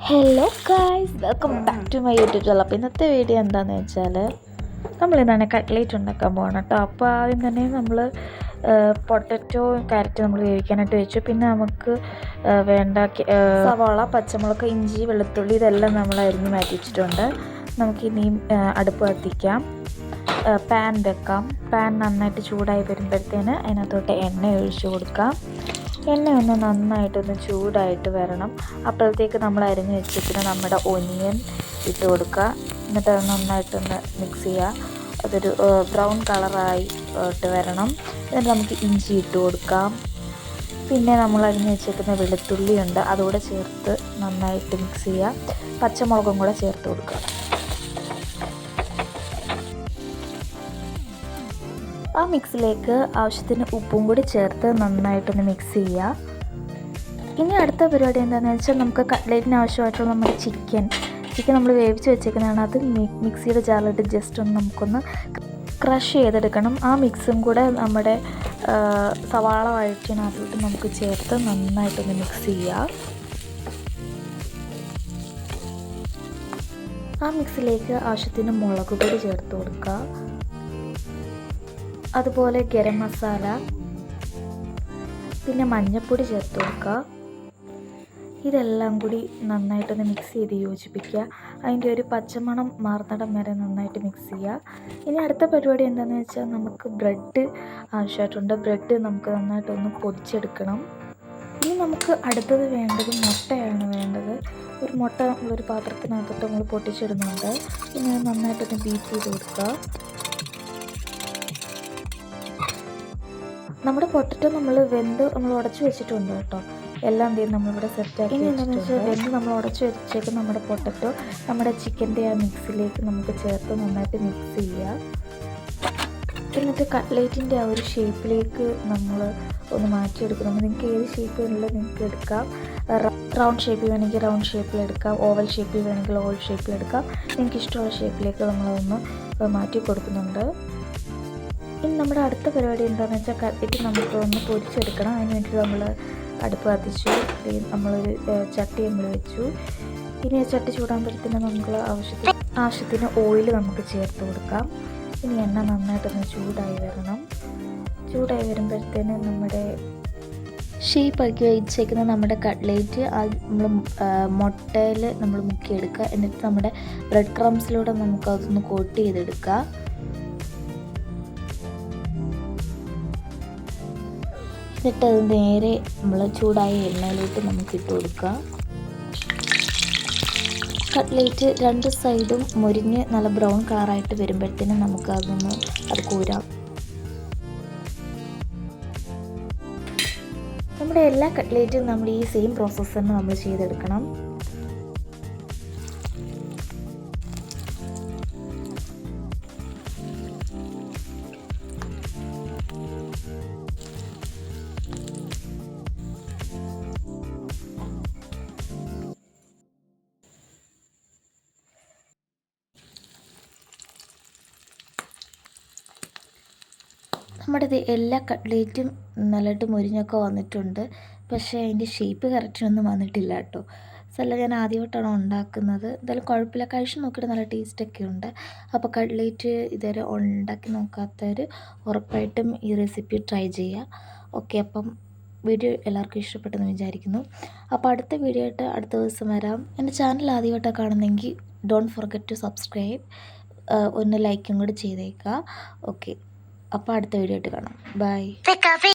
Hello guys, welcome back to my YouTube channel. അപ്പോൾ ഇന്നത്തെ video എന്താണെന്ന് വെച്ചാൽ നമ്മളിന്നാണ് കട്ട്ലേറ്റ് ഉണ്ടാക്കാൻ പോകണം കേട്ടോ. അപ്പോൾ ആദ്യം തന്നെ നമ്മൾ പൊട്ടറ്റോ ക്യാരറ്റ് നമ്മൾ വേവിക്കാനായിട്ട് വെച്ചു. പിന്നെ നമുക്ക് വേണ്ട സവാള, പച്ചമുളക്, ഇഞ്ചി, വെളുത്തുള്ളി ഇതെല്ലാം നമ്മൾ അരിഞ്ഞ് മാറ്റി വെച്ചിട്ടുണ്ട്. നമുക്കിനിയും അടുപ്പ് കത്തിക്കാം, പാൻ വെക്കാം. പാൻ നന്നായിട്ട് ചൂടായി വരുമ്പോഴത്തേന് അതിനകത്തോട്ട് എണ്ണ ഒഴിച്ച് കൊടുക്കാം. എണ്ണ ഒന്ന് നന്നായിട്ടൊന്ന് ചൂടായിട്ട് വരണം. അപ്പോഴത്തേക്ക് നമ്മൾ അരിഞ്ഞ് വെച്ചിട്ട് നമ്മുടെ ഒനിയൻ ഇട്ട് കൊടുക്കുക. എന്നിട്ട് അത് നന്നായിട്ടൊന്ന് മിക്സ് ചെയ്യുക. അതൊരു ബ്രൗൺ കളറായി ഇട്ട് വരണം. എന്നിട്ട് നമുക്ക് ഇഞ്ചി ഇട്ട് കൊടുക്കാം. പിന്നെ നമ്മൾ അരിഞ്ഞ് വെച്ചേക്കുന്ന വെളുത്തുള്ളി ഉണ്ട്, അതുകൂടെ ചേർത്ത് നന്നായിട്ട് മിക്സ് ചെയ്യുക. പച്ചമുളകും കൂടെ ചേർത്ത് കൊടുക്കുക. ആ മിക്സിലേക്ക് ആവശ്യത്തിന് ഉപ്പും കൂടി ചേർത്ത് നന്നായിട്ടൊന്ന് മിക്സ് ചെയ്യുക. ഇനി അടുത്ത പരിപാടി എന്താണെന്ന് വെച്ചാൽ നമുക്ക് കട്ട്ലേറ്റിന് ആവശ്യമായിട്ടുള്ള നമ്മുടെ ചിക്കൻ നമ്മൾ വേവിച്ച് വെച്ചേക്കുന്നതാണ്. അത് മിക്സിയുടെ ജാറിലിട്ട് ജസ്റ്റ് ഒന്ന് നമുക്കൊന്ന് ക്രഷ് ചെയ്തെടുക്കണം. ആ മിക്സും കൂടെ നമ്മുടെ സവാള വഴറ്റിനകത്തോട്ട് നമുക്ക് ചേർത്ത് നന്നായിട്ടൊന്ന് മിക്സ് ചെയ്യുക. ആ മിക്സിലേക്ക് ആവശ്യത്തിന് മുളക് പൊടി ചേർത്ത് കൊടുക്കുക. അതുപോലെ ഗരം മസാല, പിന്നെ മഞ്ഞൾപ്പൊടി ചേർത്ത് കൊടുക്കുക. ഇതെല്ലാം കൂടി നന്നായിട്ടൊന്ന് മിക്സ് ചെയ്ത് യോജിപ്പിക്കുക. അതിൻ്റെ ഒരു പച്ചമണം മാറുന്നിടം വരെ നന്നായിട്ട് മിക്സ് ചെയ്യുക. ഇനി അടുത്ത പരിപാടി എന്താണെന്ന് വെച്ചാൽ നമുക്ക് ബ്രെഡ് ആവശ്യമായിട്ടുണ്ട്. ബ്രെഡ് നമുക്ക് നന്നായിട്ടൊന്ന് പൊടിച്ചെടുക്കണം. ഇനി നമുക്ക് അടുത്തത് വേണ്ടത് മുട്ടയാണ് വേണ്ടത്. ഒരു മുട്ട നമ്മളൊരു പാത്രത്തിനകത്തോട്ട് നമ്മൾ പൊട്ടിച്ചിടുന്നുണ്ട്. പിന്നെ നന്നായിട്ടൊന്ന് ബീറ്റ് ചെയ്ത് കൊടുക്കുക. നമ്മുടെ പൊട്ടറ്റോ നമ്മൾ ഉടച്ച് വെച്ചിട്ടുണ്ട് കേട്ടോ. എല്ലാം എന്ത് ചെയ്യും നമ്മളിവിടെ സെറ്റാക്കി. ഇനി എന്താണെന്ന് വെച്ചാൽ നമ്മൾ ഉടച്ച് വെച്ചേക്കും നമ്മുടെ പൊട്ടറ്റോ നമ്മുടെ ചിക്കൻ്റെ ആ മിക്സിലേക്ക് നമുക്ക് ചേർത്ത് നന്നായിട്ട് മിക്സ് ചെയ്യുക. എന്നിട്ട് കട്ട്ലേറ്റിൻ്റെ ആ ഒരു ഷേപ്പിലേക്ക് നമ്മൾ ഒന്ന് മാറ്റിയെടുക്കണം. നിങ്ങൾക്ക് ഏത് ഷേപ്പ് വേണമെങ്കിലും നിങ്ങൾക്ക് എടുക്കാം. റൗണ്ട് ഷേപ്പിൽ വേണമെങ്കിൽ റൗണ്ട് ഷേപ്പിലെടുക്കാം, ഓവൽ ഷേപ്പിൽ വേണമെങ്കിൽ ഓവൽ ഷേപ്പിലെടുക്കാം. നിങ്ങൾക്ക് ഇഷ്ടമുള്ള ഷേപ്പിലേക്ക് നമ്മളതൊന്ന് മാറ്റി കൊടുക്കുന്നുണ്ട്. ഇനി നമ്മുടെ അടുത്ത പരിപാടി എന്താണെന്ന് വെച്ചാൽ കട്ട്ലേറ്റ് നമുക്ക് ഒന്ന് പൊരിച്ചെടുക്കണം. അതിന് വേണ്ടി നമ്മൾ അടുപ്പ് കത്തിച്ചു. നമ്മളൊരു ചട്ടി നമ്മൾ വെച്ചു. ഇനി ആ ചട്ടി ചൂടാകുമ്പോഴത്തേന് നമുക്ക് ആവശ്യത്തിന് ഓയിൽ നമുക്ക് ചേർത്ത് കൊടുക്കാം. ഇനി എണ്ണ നന്നായിട്ടൊന്ന് ചൂടായി വരണം. ചൂടായി വരുമ്പോഴത്തേന് നമ്മുടെ ഷേപ്പാക്കി വെച്ചേക്കുന്ന നമ്മുടെ കട്ട്ലേറ്റ് നമ്മൾ മുട്ടയിൽ നമ്മൾ മുക്കിയെടുക്കുക. എന്നിട്ട് നമ്മുടെ ബ്രെഡ് ക്രംസിലൂടെ നമുക്കതൊന്ന് കോട്ട് ചെയ്തെടുക്കുക. എന്നിട്ട് അത് നേരെ നമ്മൾ ചൂടായ എണ്ണയിലോട്ട് നമുക്ക് ഇട്ട് കൊടുക്കുക. കട്ട്ലേറ്റ് രണ്ട് സൈഡും മുരിഞ്ഞ് നല്ല ബ്രൗൺ കളറായിട്ട് വരുമ്പോഴത്തേനും നമുക്ക് അത് കോരാം. നമ്മുടെ എല്ലാ കട്ട്ലേറ്റും നമ്മൾ ഈ സെയിം പ്രോസസ്സ് തന്നെ നമ്മൾ ചെയ്തെടുക്കണം. നമ്മുടെ എല്ലാ കട്ട്ലേറ്റും നല്ലതായിട്ട് മുരിഞ്ഞൊക്കെ വന്നിട്ടുണ്ട്. പക്ഷേ അതിൻ്റെ ഷേപ്പ് കറക്റ്റിനൊന്നും വന്നിട്ടില്ല കേട്ടോ. സല്ല ഞാൻ ആദ്യമായിട്ടാണ് ഉണ്ടാക്കുന്നത്. എന്തായാലും കുഴപ്പമില്ല, കഴിച്ച് നോക്കിയിട്ട് നല്ല ടേസ്റ്റൊക്കെ ഉണ്ട്. അപ്പോൾ കട്ട്ലേറ്റ് ഇതുവരെ ഉണ്ടാക്കി നോക്കാത്തവർ ഉറപ്പായിട്ടും ഈ റെസിപ്പി ട്രൈ ചെയ്യുക. ഓക്കെ, അപ്പം വീഡിയോ എല്ലാവർക്കും ഇഷ്ടപ്പെട്ടെന്ന് വിചാരിക്കുന്നു. അപ്പോൾ അടുത്ത വീഡിയോ ആയിട്ട് അടുത്ത ദിവസം വരാം. എൻ്റെ ചാനൽ ആദ്യമായിട്ടാണ് കാണുന്നതെങ്കിൽ ഡോണ്ട് ഫോർഗെറ്റ് ടു സബ്സ്ക്രൈബ്. ഒന്ന് ലൈക്കും കൂടി ചെയ്തേക്കുക. ഓക്കെ, അപ്പോൾ അടുത്ത വീഡിയോ ആയിട്ട് കാണാം. ബൈ.